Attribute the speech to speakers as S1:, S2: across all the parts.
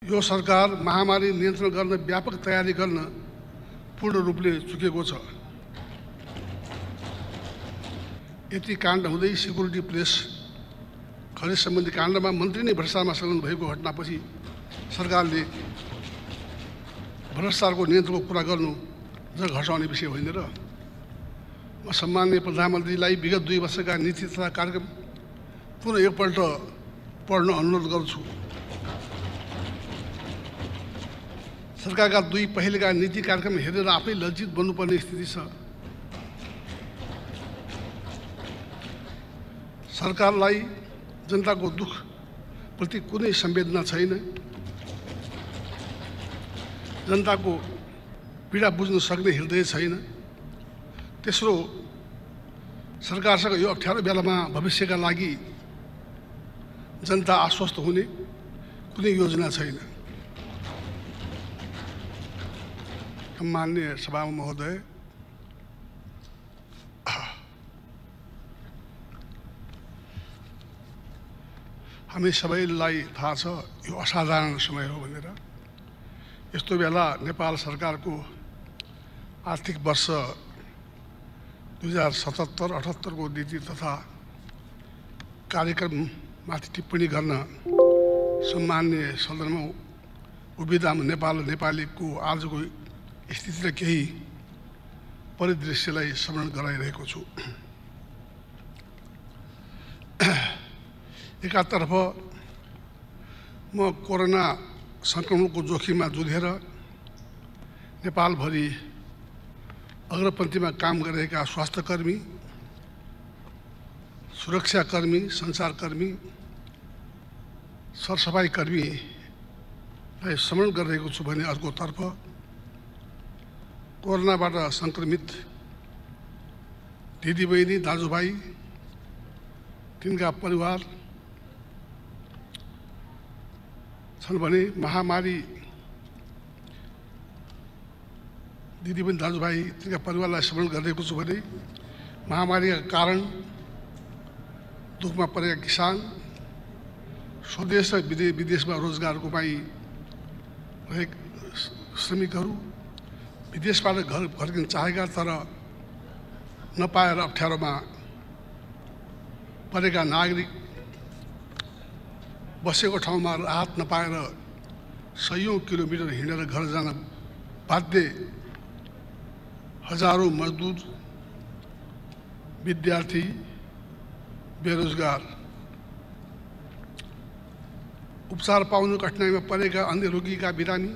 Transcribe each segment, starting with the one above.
S1: यो सरकार महामारी नियन्त्रण गर्न व्यापक तयारी गर्न पूर्ण रूपले चुकेको छ। यति काण्ड हुँदै सिक्युरिटी प्रेस खरिद सम्बन्धी काण्डमा मन्त्री नै भ्रष्टाचारमा संलग्न भएको घटनापछि सरकारले भ्रष्टाचारको नियन्त्रणको कुरा गर्नु जग हर्साउने विषय होइन र। म सम्माननीय प्रधानमन्त्रीलाई विगत 2 वर्षका नीति तथा कार्यक्रम पुनः एकपल्ट पढ्न अनुरोध गर्छु। सरकारका 2 पहिलेका नीति कार्यक्रम हेरेर आफै लज्जित बन्नुपर्ने स्थिति छ। सरकारलाई जनताको दुख प्रति कुनै संवेदना छैन। जनताको पीडा बुझ्न सक्ने हृदय छैन। तेस्रो, सरकारसँग यो अप्ठ्यारो बेलामा भविष्यका लागि जनता आश्वस्त हुने कुनै योजना छैन। माननीय सभामुख महोदय, हामी सबैलाई थाहा छ यो असाधारण समय हो भनेर। यस्तो बेला नेपाल सरकारको आर्थिक वर्ष 2077-78 को नीति तथा कार्यक्रममाथि टिप्पणी गर्न सम्माननीय सदनमा उभिँदा नेपाल र नेपालीको आजको स्थिति र केही परिदृश्यलाई स्मरण गराइरहेको छु। एकातर्फ म कोरोना संक्रमणको जोखिममा जुझेर नेपालभरि अग्रपन्थीमा काम गरिरहेका स्वास्थ्यकर्मी, सुरक्षाकर्मी, सञ्चारकर्मी, सरसफाई कर्मीलाई स्मरण गरिरहेको छु भने अर्कोतर्फ कोरोनाबाट संक्रमित दिदीबहिनी, दाजुभाइ, तिनका परिवार छन् भने महामारी दिदीबहिनी, दाजुभाइ, तिनका परिवारलाई स्मरण गरिरहेको छु भने महामारीका कारण दुःखमा परेका किसान, स्वदेश र विदेशमा रोजगार गुमाइरहेका श्रमिकहरू, विदेशबाट घर फर्किन चाहेका तर नपाएर अप्ठ्यारोमा परेका नागरिक, बसेको ठाउँमा राहत नपाएर सयौं किलोमिटर हिँडेर घर जान बाध्य हजारौं मजदुर, विद्यार्थी, बेरोजगार, उपचार पाउन कठिनाइमा परेका अन्य रोगीका बिरामी,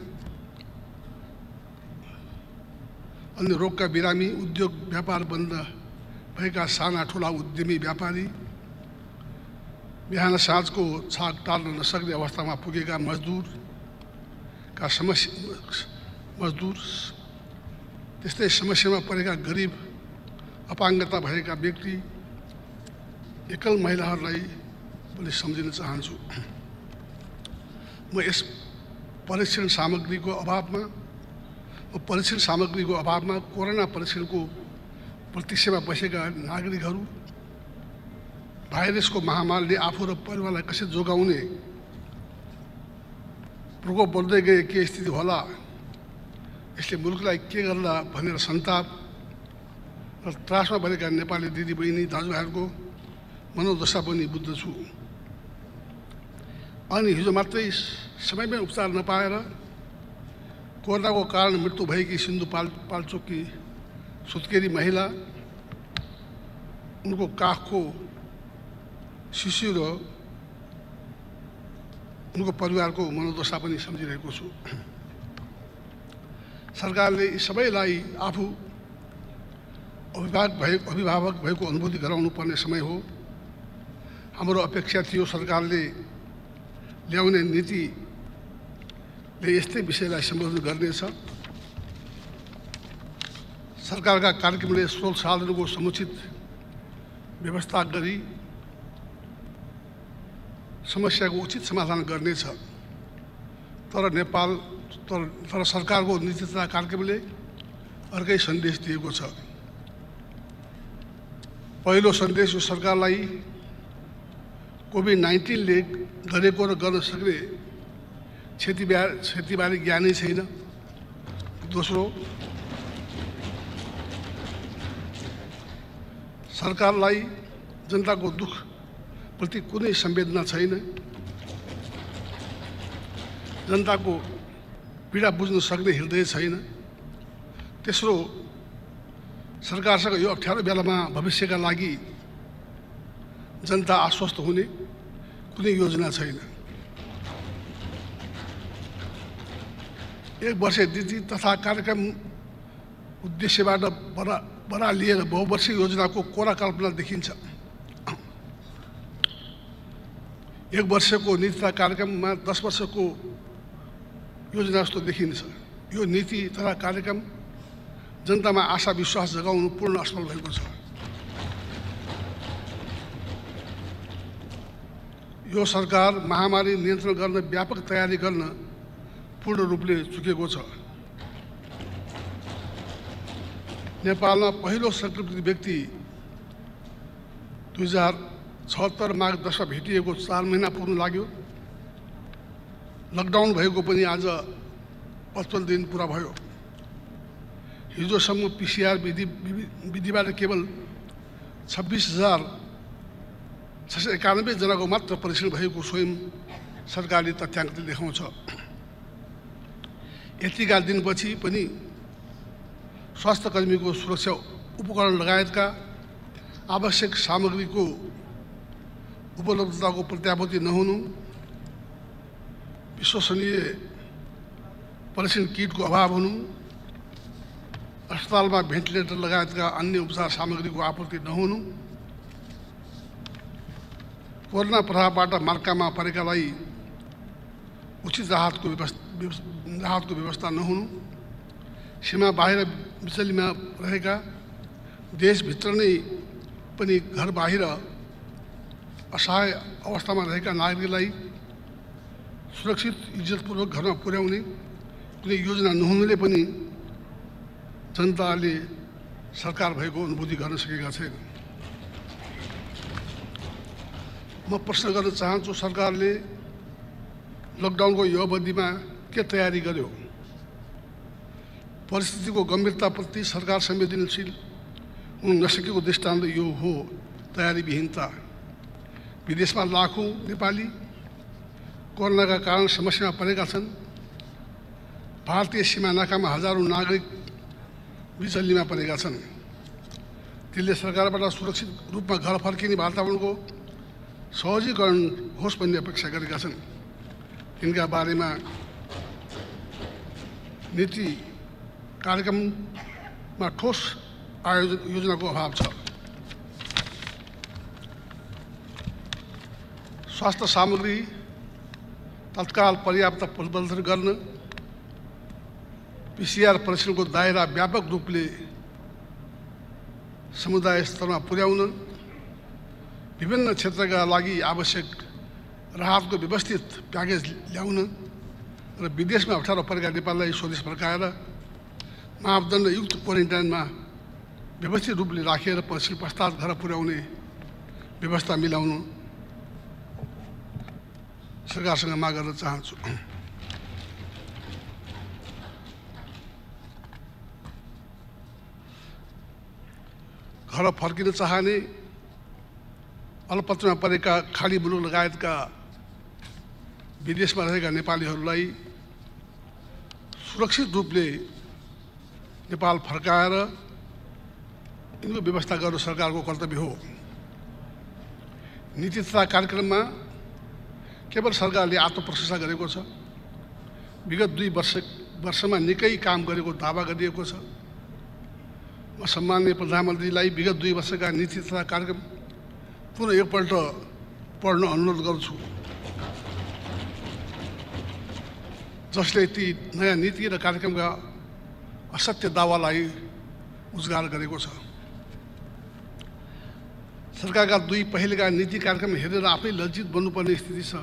S1: अन्य रोगका बिरामी, उद्योग व्यापार बन्द भएका साना ठुला उद्यमी व्यापारी, बिहान साँझको छाक टाल्न नसक्ने अवस्थामा पुगेका मजदुरका मजदुर, त्यस्तै समस्यामा परेका गरिब, अपाङ्गता भएका व्यक्ति, एकल महिलाहरूलाई पनि सम्झिन चाहन्छु। म यस परीक्षण सामग्रीको अभावमा कोरोना परीक्षणको प्रतीक्षामा बसेका नागरिकहरू, भाइरसको महामारीले आफू र परिवारलाई कसरी जोगाउने, प्रकोप बढ्दै गए के स्थिति होला, यसले मुलुकलाई के गर्ला भनेर सन्ताप र त्रासमा परेका नेपाली दिदीबहिनी, दाजुभाइहरूको मनोदशा पनि बुझ्दछु। अनि हिजो मात्रै समयमै उपचार नपाएर कोरोनाको कारण मृत्यु भएकी सिन्धुपाल्चोककी सुत्केरी महिला, उनको काखको शिशु र उनको परिवारको मनोदशा पनि सम्झिरहेको छु। सरकारले यी सबैलाई आफू अभिभावक भएको अनुभूति गराउनु पर्ने समय हो। हाम्रो अपेक्षा थियो सरकारले ल्याउने नीतिले यस्तै विषयलाई सम्बोधन गर्नेछ। सरकारका कार्यक्रमले स्रोत साधनको समुचित व्यवस्था गरी समस्याको उचित समाधान गर्नेछ। तर सरकारको नीति तथा कार्यक्रमले अर्कै सन्देश दिएको छ। पहिलो सन्देश यो सरकारलाई कोभिड-19 ले गरेको र गर्न सक्ने क्षतिबारे ज्ञानै छैन। दोस्रो, सरकारलाई जनताको दुख प्रति कुनै संवेदना छैन। जनताको पीडा बुझ्न सक्ने हृदय छैन। तेस्रो, सरकारसँग यो अप्ठ्यारो बेलामा भविष्यका लागि जनता आश्वस्त हुने कुनै योजना छैन। एक वर्ष नीति तथा कार्यक्रम उद्देश्यबाट बरालिएर बहुवर्षीय योजनाको कोरा कल्पना देखिन्छ। एक वर्षको नीति तथा कार्यक्रममा 10 वर्षको योजना जस्तो देखिन्छ। यो नीति तथा कार्यक्रम जनतामा आशा विश्वास जगाउनु पूर्ण असफल भएको छ। यो सरकार महामारी नियन्त्रण गर्न व्यापक तयारी गर्न पूर्ण रूपले चुकेको छ। नेपालमा पहिलो संक्रमित व्यक्ति 2076 माघ 10 भेटिएको 4 महिना पुग्न लाग्यो। लकडाउन भएको पनि आज 55 दिन पुरा भयो। हिजोसम्म PCR विधिबाट केवल 26,691 जनाको मात्र परीक्षण भएको स्वयं सरकारले तथ्याङ्कले देखाउँछ। यतिका दिनपछि पनि स्वास्थ्यकर्मीको सुरक्षा उपकरण लगायतका आवश्यक सामग्रीको उपलब्धताको प्रत्याभूति नहुनु, विश्वसनीय परीक्षण किटको अभाव हुनु, अस्पतालमा भेन्टिलेटर लगायतका अन्य उपचार सामग्रीको आपूर्ति नहुनु, कोरोना प्रभावबाट मर्कामा परेकालाई उचित राहतको व्यवस्था नहुनु, सीमा बाहिर बिचलीमा रहेका देशभित्र नै पनि घर बाहिर असहाय अवस्थामा रहेका नागरिकलाई सुरक्षित इज्जतपूर्वक घरमा पुर्याउने कुनै योजना नहुनुले पनि जनताले सरकार भएको अनुभूति गर्न सकेका छैन। म प्रश्न गर्न चाहन्छु, सरकारले लकडाउनको यो अवधिमा के तयारी गर्यो? परिस्थितिको गम्भीरताप्रति सरकार संवेदनशील हुन नसकेको दृष्टान्त यो हो तयारीविहीनता। विदेशमा लाखौं नेपाली कोरोनाका कारण समस्यामा परेका छन्। भारतीय सीमा नाकामा हजारौं नागरिक बिचल्लीमा परेका छन्। तिनले सरकारबाट सुरक्षित रूपमा घर फर्किने वातावरणको सहजीकरण होस् भन्ने अपेक्षा गरेका छन्। तिनका बारेमा नीति कार्यक्रममा ठोस योजनाको अभाव छ। स्वास्थ्य सामग्री तत्काल पर्याप्त उपलब्ध गर्न, PCR परीक्षणको दायरा व्यापक रूपले समुदाय स्तरमा पुर्याउन, विभिन्न क्षेत्रका लागि आवश्यक राहतको व्यवस्थित प्याकेज ल्याउन र विदेशमा अप्ठ्यारो परेका नेपाललाई स्वदेश फर्काएर मापदण्डयुक्त क्वारेन्टाइनमा व्यवस्थित रूपले राखेर परीक्षण पश्चात घर पुर्याउने व्यवस्था मिलाउनु सरकारसँग माग गर्न चाहन्छु। घर फर्किन चाहने अल्पत्रमा परेका खाडी मुलुक लगायतका विदेशमा रहेका नेपालीहरूलाई सुरक्षित रूपले नेपाल फर्काएर यिनको व्यवस्था गर्नु सरकारको कर्तव्य हो। नीति तथा कार्यक्रममा केवल सरकारले आत्मप्रशंसा गरेको छ। विगत 2 वर्षमा निकै काम गरेको दावा गरिएको छ। म सम्माननीय प्रधानमन्त्रीलाई विगत 2 वर्षका नीति तथा कार्यक्रम पुनः एकपल्ट पढ्न अनुरोध गर्छु, जसले ती नयाँ नीति र कार्यक्रमका असत्य दावालाई उजागर गरेको छ। सरकारका 2 पहिलेका नीति कार्यक्रम हेरेर आफै लज्जित बन्नुपर्ने स्थिति छ।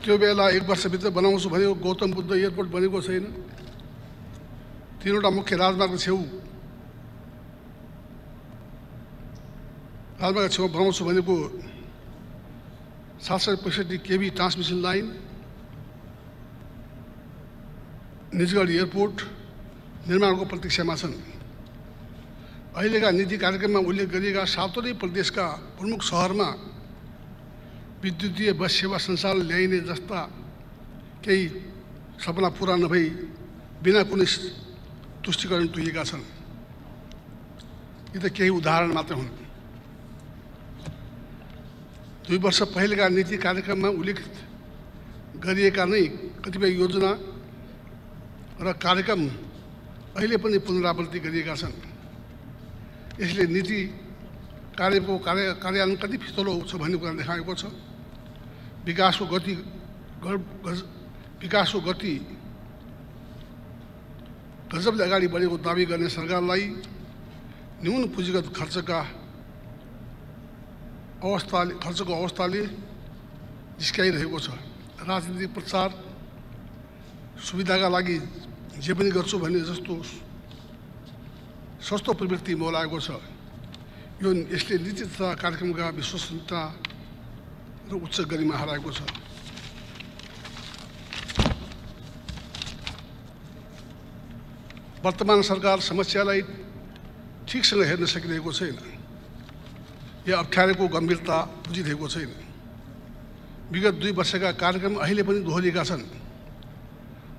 S1: त्यो बेला 1 वर्षभित्र बनाउँछु भनेको गौतम बुद्ध एयरपोर्ट बनेको छैन। 3वटा मुख्य राजमार्ग छेउ बनाउँछु भनेको 765 KB transmission line, Nijgadh airport निर्माणको प्रतीक्षामा छन्। अहिलेका नीति कार्यक्रममा उल्लेख गरिएका 7वटै प्रदेशका प्रमुख सहरमा विद्युतीय बस सेवा सञ्चालन ल्याइने जस्ता केही सपना पूरा नभई बिना कुनै तुष्टिकरण तुइएका छन्। यी त केही उदाहरण मात्र हुन्। 2 वर्ष पहिलेका नीति कार्यक्रममा उल्लेखित गरिएका नै कतिपय योजना र कार्यक्रम अहिले पनि पुनरावृत्ति गरिएका छन्। यसले नीति कार्यको कार्यान्वयन कति फितलो छ भन्ने कुरा देखाएको छ। विकासको गति गजबले अगाडि बढेको दाबी गर्ने सरकारलाई न्यून पुँजीगत खर्चको अवस्थाले जिस्काइरहेको छ। राजनीतिक प्रचार सुविधाका लागि जे पनि गर्छु भन्ने जस्तो सस्तो प्रवृत्ति मौलाएको छ। यसले नीति तथा कार्यक्रमका विश्वसनीयता र उच्च गरिमा हराएको छ। वर्तमान सरकार समस्यालाई ठिकसँग हेर्न सकिरहेको छैन या अप्ठ्यारोको गम्भीरता बुझिरहेको छैन। विगत 2 वर्षका कार्यक्रम अहिले पनि दोहोरिएका छन्।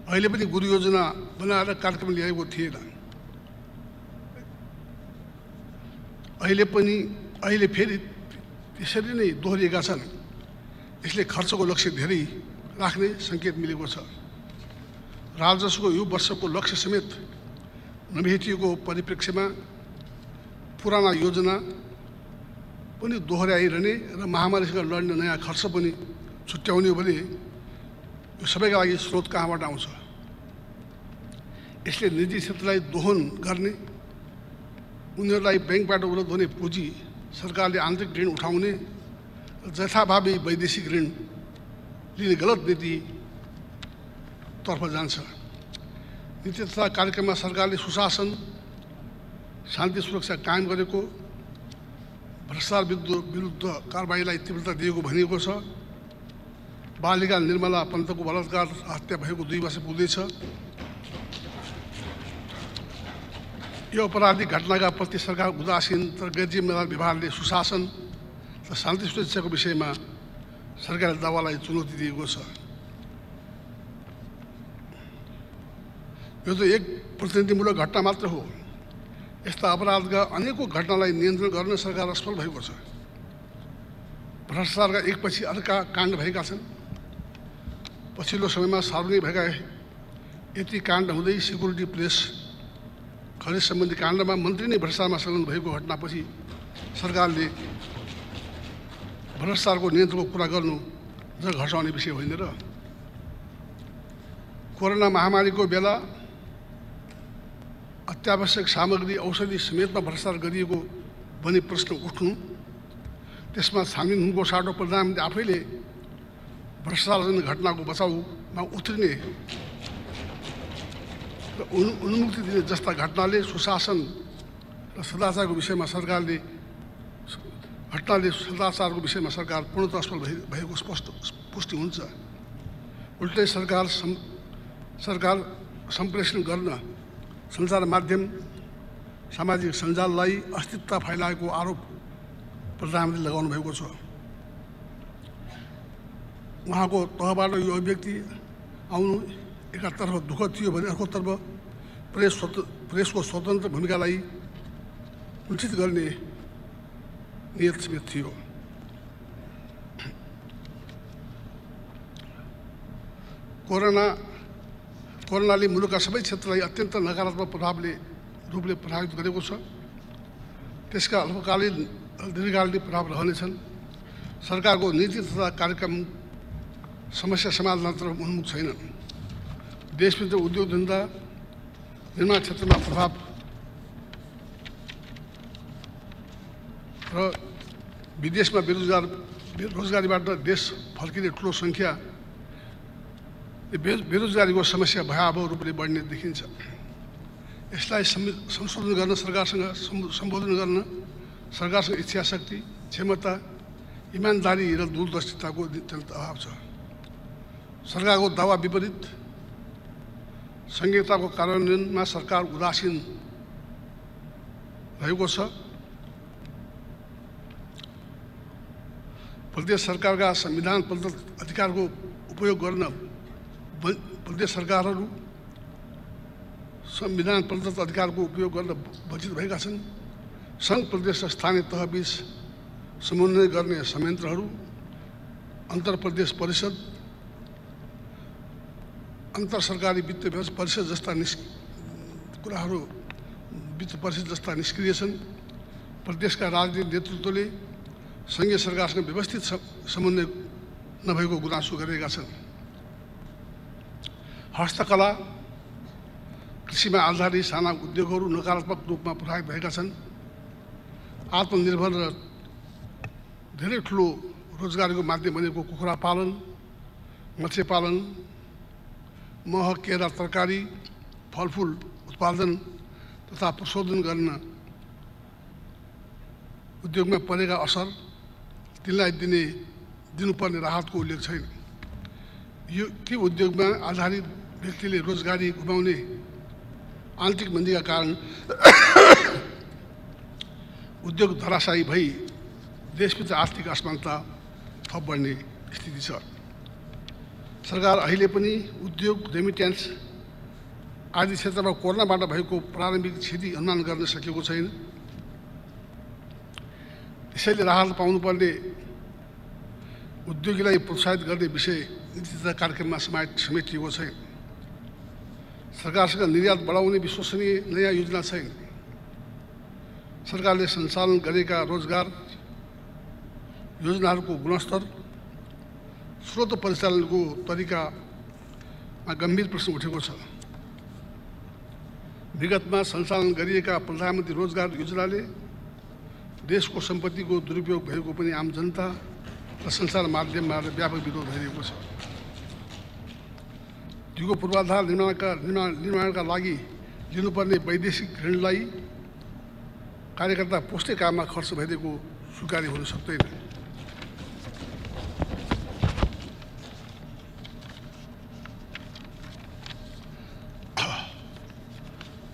S1: अहिले पनि गुरु योजना बनाएर कार्यक्रम ल्याएको थिएन। अहिले फेरि त्यसरी नै दोहोरिएका छन्। यसले खर्चको लक्ष्य धेरै राख्ने सङ्केत मिलेको छ। राजस्वको यो वर्षको लक्ष्य समेत नभेटिएको परिप्रेक्ष्यमा पुराना योजना पनि दोहोऱ्याइरहने र महामारीसँग लड्ने नयाँ खर्च पनि छुट्याउने हो भने यो सबैका लागि स्रोत कहाँबाट आउँछ? यसले निजी क्षेत्रलाई दोहन गर्ने, उनीहरूलाई ब्याङ्कबाट उपलब्ध हुने पुँजी, सरकारले आन्तरिक ऋण उठाउने र जथाभावी वैदेशिक ऋण लिने गलत नीतितर्फ जान्छ। नीति तथा कार्यक्रममा सरकारले सुशासन, शान्ति सुरक्षा कायम गरेको, भ्रष्टाचार विरुद्ध कारबाहीलाई तीव्रता दिएको भनिएको छ। बालिका निर्मला पन्तको बलात्कार हत्या भएको 2 वर्ष पुग्दैछ। यो अपराधिक घटनाका प्रति सरकार उदासीन तर गैरजिम्मेदार व्यवहारले सुशासन र शान्ति सुरक्षाको विषयमा सरकारले दावालाई चुनौती दिएको छ। यो त एक प्रतिनिधिमूलक घटना मात्र हो। यस्ता अपराधका अनेकौं घटनालाई नियन्त्रण गर्न सरकार असफल भएको छ। भ्रष्टाचारका एकपछि अर्का काण्ड भएका छन्। पछिल्लो समयमा सार्वजनिक भएका यति काण्ड हुँदै सिक्युरिटी प्रेस खरिद सम्बन्धी काण्डमा मन्त्री नै भ्रष्टाचारमा संलग्न भएको घटनापछि सरकारले भ्रष्टाचारको नियन्त्रणको कुरा गर्नु जग हर्साउने विषय होइन र? कोरोना महामारीको बेला अत्यावश्यक सामग्री औषधि समेतमा भ्रष्टाचार गरिएको भनी प्रश्न उठ्नु, त्यसमा छानबिन हुनुको साटो प्रधानमन्त्री आफैले भ्रष्टाचारजन्य घटनाको बचाउमा उत्रिने र उन्मुक्ति दिने जस्ता घटनाले सुशासन र सदाचारको विषयमा सरकार पूर्णतः असफल भएको स्पष्ट पुष्टि हुन्छ। उल्टै सरकार सम्प्रेषण गर्न सञ्चार माध्यम, सामाजिक सञ्जाललाई अस्तित्व फैलाएको आरोप प्रधानमन्त्रीले लगाउनु भएको छ। उहाँको तहबाट यो अभिव्यक्ति आउनु एकातर्फ दुःखद थियो भने अर्कोतर्फ प्रेसको स्वतन्त्र भूमिकालाई कुण्ठित गर्ने नियत समेत थियो। कोरोनाले मुलुकका सबै क्षेत्रलाई अत्यन्त नकारात्मक रूपले प्रभावित गरेको छ। त्यसका अल्पकालीन र दीर्घकालीन प्रभाव रहनेछन्। सरकारको नीति तथा कार्यक्रम समस्या समाधानतर्फ उन्मुख छैनन्। देशभित्र उद्योग धन्दा निर्माण क्षेत्रमा प्रभाव र विदेशमा बेरोजगारीबाट देश फर्किने ठुलो सङ्ख्या, बेरोजगारीको समस्या भयावह रूपले बढ्ने देखिन्छ। यसलाई संशोधन गर्न सरकारसँग सम्बोधन गर्न सरकारसँग इच्छाशक्ति, क्षमता इमान्दारी र दूरदर्शिताको अत्यन्त अभाव छ। सरकारको दावा विपरीत संहिताको कार्यान्वयनमा सरकार उदासीन रहेको छ। प्रदेश सरकारका संविधान प्रदत्त अधिकारको उपयोग गर्न प्रदेश सरकारहरू संविधान प्रदत्त अधिकारको उपयोग गर्न वञ्चित भएका छन्। सङ्घ प्रदेश र स्थानीय तहबीच समन्वय गर्ने संयन्त्रहरू, अन्तर प्रदेश परिषद, अन्तर सरकारी वित्त परिषद जस्ता कुराहरू वित्त परिषद जस्ता निष्क्रिय छन्। प्रदेशका राजनीतिक नेतृत्वले सङ्घीय सरकारसँग व्यवस्थित समन्वय नभएको गुनासो गरेका छन्। हस्तकला, कृषिमा आधारित साना उद्योगहरू नकारात्मक रूपमा प्रभावित भएका छन्। आत्मनिर्भर र धेरै ठुलो रोजगारीको माध्यम बनेको कुखुरा पालन, मत्स्य पालन, मह, केरा, तरकारी, फलफुल उत्पादन तथा प्रशोधन गर्न उद्योगमा परेका असर, तिनलाई दिनुपर्ने राहतको उल्लेख छैन। यो ती उद्योगमा आधारित व्यक्तिले रोजगारी गुमाउने आन्तरिक मन्दीका कारण उद्योग धराशायी भई देशभित्र आर्थिक असमानता थप बढ्ने स्थिति छ। सरकार अहिले पनि उद्योग, रेमिट्यान्स आदि क्षेत्रमा कोरोनाबाट भएको प्रारम्भिक क्षति अनुमान गर्न सकेको छैन। त्यसैले राहत पाउनुपर्ने उद्योगीलाई प्रोत्साहित गर्ने विषय नीति तथा कार्यक्रममा समेटिएको छैन। सरकारसँग निर्यात बढाउने विश्वसनीय नयाँ योजना छैन। सरकारले सञ्चालन गरेका रोजगार योजनाहरूको गुणस्तर, स्रोत परिचालनको तरिकामा गम्भीर प्रश्न उठेको छ। विगतमा सञ्चालन गरिएका प्रधानमन्त्री रोजगार योजनाले देशको सम्पत्तिको दुरुपयोग भएको पनि आम जनता र सञ्चार माध्यमबाट व्यापक विरोध भइरहेको छ। दिगो पूर्वाधार निर्माणका लागि लिनुपर्ने वैदेशिक ऋणलाई कार्यकर्ता पोस्टे काममा खर्च भइदिएको स्वीकार्य हुन सक्दैन।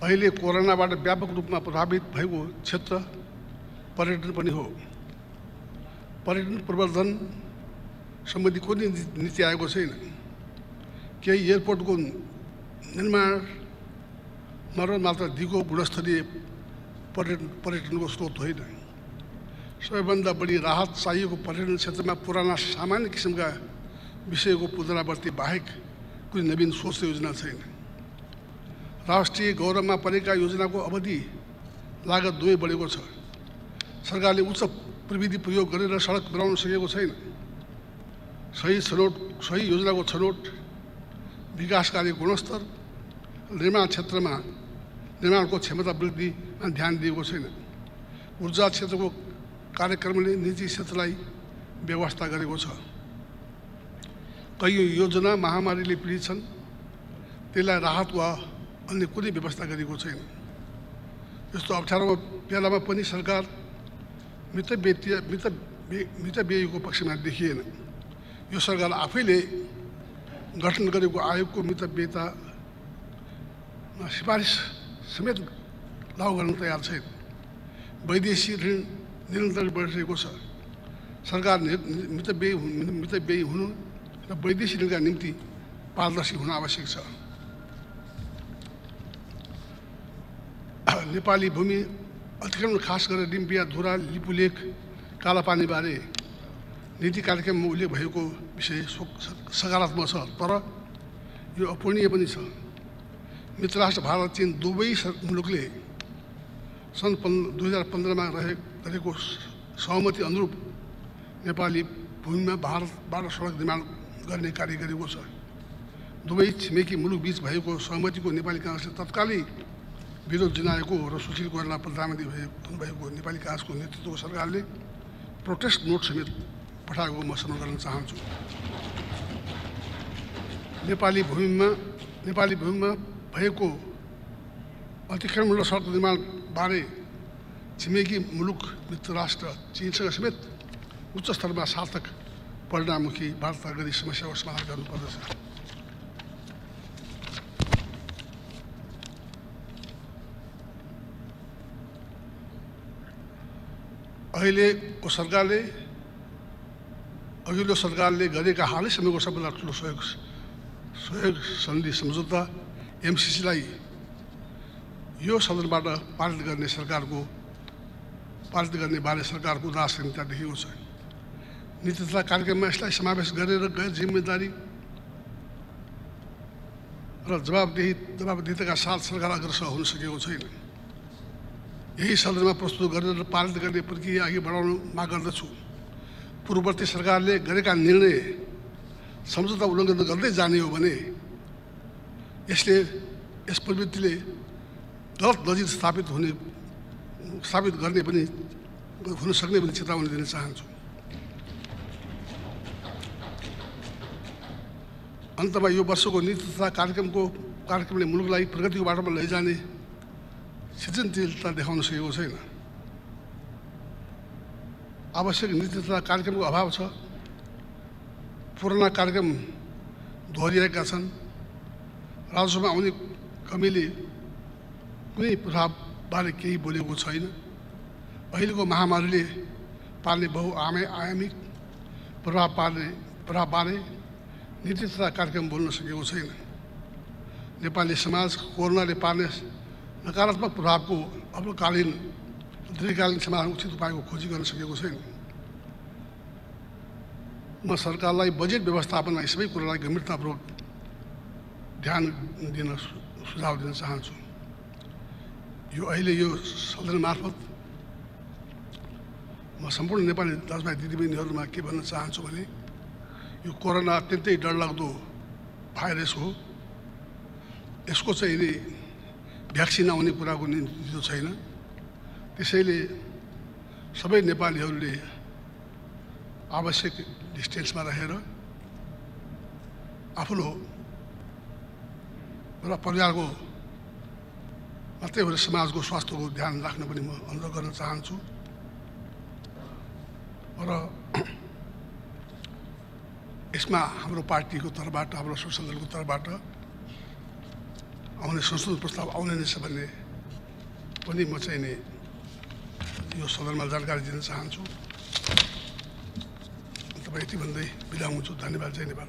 S1: अहिले कोरोनाबाट व्यापक रूपमा प्रभावित भएको क्षेत्र पर्यटन पनि हो। पर्यटन प्रवर्धन सम्बन्धी कुनै नीति आएको छैन। केही एयरपोर्टको निर्माण मर्मत मात्र दिगो गुणस्तरीय पर्यटनको स्रोत होइन। सबैभन्दा बढी राहत चाहिएको पर्यटन क्षेत्रमा पुराना सामान्य किसिमका विषयको पुनरावृत्ति बाहेक कुनै नवीन सोच र योजना छैन। राष्ट्रिय गौरवमा परेका योजनाको अवधि लागत दुवै बढेको छ। सरकारले उच्च प्रविधि प्रयोग गरेर सडक बनाउन सकेको छैन। सही योजनाको छनौट, विकास कार्य गुणस्तर, निर्माण क्षेत्रमा निर्माणको क्षमता वृद्धिमा ध्यान दिएको छैन। ऊर्जा क्षेत्रको कार्यक्रमले निजी क्षेत्रलाई व्यवस्था गरेको छ। कैयौँ योजना महामारीले पीडित छन्, त्यसलाई राहत वा अन्य कुनै व्यवस्था गरेको छैन। यस्तो अप्ठ्यारो बेलामा पनि सरकार मितव्ययीको पक्षमा देखिएन। यो सरकार आफैले गठन गरेको आयोगको मितव्ययिता सिफारिस समेत लागू गर्न तयार छैन। वैदेशिक ऋण निरन्तर बढिरहेको छ। सरकार मितव्ययी हुनु र वैदेशिक ऋणका निम्ति पारदर्शी हुन आवश्यक छ। नेपाली भूमि अतिक्रमण, खास गरेर डिम्पिया, धुरा, लिपुलेख, कालापानीबारे नीति कार्यक्रममा उल्लेख भएको विषय सकारात्मक छ, तर यो अपूर्णीय पनि छ। मित्रराष्ट्र भारत, चीन दुवै मुलुकले सन् 2015मा गरेको सहमति अनुरूप नेपाली भूमिमा भारतबाट सडक निर्माण गर्ने कार्य गरेको छ। दुवै छिमेकी मुलुक बीच भएको सहमतिको नेपाली काङ्ग्रेसले तत्कालै विरोध जनाएको र सुशील कोइराला प्रधानमन्त्री हुनुभएको नेपाली काङ्ग्रेसको नेतृत्वको सरकारले प्रोटेस्ट नोट समेत पठाएको म स्मरण गर्न चाहन्छु। नेपाली भूमिमा भएको अतिक्रमण र सडक निर्माण बारे छिमेकी मुलुक मित्र राष्ट्र चीनसँग समेत उच्च स्तरमा सार्थक परिणाममुखी वार्ता गरी समस्याको समाधान गर्नुपर्दछ। अहिलेको सरकारले अघिल्लो सरकारले गरेका हालै समयको सबैभन्दा ठुलो सहयोग सन्धि सम्झौता एमसिसीलाई यो सदनबाट पारित गर्ने बारे सरकारको उदासीनता देखिएको छ। नीति तथा कार्यक्रममा यसलाई समावेश गरेर गैर जिम्मेदारी र जवाबदेहिताका साथ सरकार अग्रसर हुन सकेको छैन। यही सदनमा प्रस्तुत गरेर पारित गर्ने प्रक्रिया अघि बढाउन माग गर्दछु। पूर्ववर्ती सरकारले गरेका निर्णय सम्झौता उल्लङ्घन गर्दै जाने हो भने यस प्रवृत्तिले गलत नजिर स्थापित गर्ने पनि हुन सक्ने पनि चेतावनी दिन चाहन्छु। अन्तमा यो वर्षको नीति तथा कार्यक्रमले मुलुकलाई प्रगतिको बाटोमा लैजाने सृजनशीलता देखाउन सकेको छैन। आवश्यक नीति तथा कार्यक्रमको अभाव छ। पुराना कार्यक्रम दोहोरिएका छन्। राजस्वमा आउने कमीले कुनै प्रभावबारे केही बोलेको छैन। अहिलेको महामारीले पार्ने बहुआयामिक प्रभावबारे नीति तथा कार्यक्रम बोल्न सकेको छैन। नेपाली समाज कोरोनाले पार्ने नकारात्मक प्रभावको अल्पकालीन दीर्घकालीन समाधान उचित उपायको खोजी गर्न सकेको छैन। म सरकारलाई बजेट व्यवस्थापनमा यी सबै कुरालाई गम्भीरतापूर्वक ध्यान दिन सुझाव दिन चाहन्छु। अहिले यो सदन मार्फत म सम्पूर्ण नेपाली दाजुभाइ दिदीबहिनीहरूमा के भन्न चाहन्छु भने यो कोरोना अत्यन्तै डरलाग्दो भाइरस हो। यसको चाहिँ भ्याक्सिन आउने कुराको निश्चित छैन। त्यसैले सबै नेपालीहरूले आवश्यक डिस्टेन्समा रहेर आफ्नो र परिवारको मात्रै होइन समाजको स्वास्थ्यको ध्यान राख्न पनि म अनुरोध गर्न चाहन्छु। र यसमा हाम्रो पार्टीको तर्फबाट हाम्रो संसद दलको तर्फबाट आउने संशोधन प्रस्ताव आउने नै छ भन्ने पनि म चाहिँ नि यो सदनमा जानकारी दिन चाहन्छु। तपाईँ यति भन्दै बिदा हुन्छु। धन्यवाद। जय नेपाल।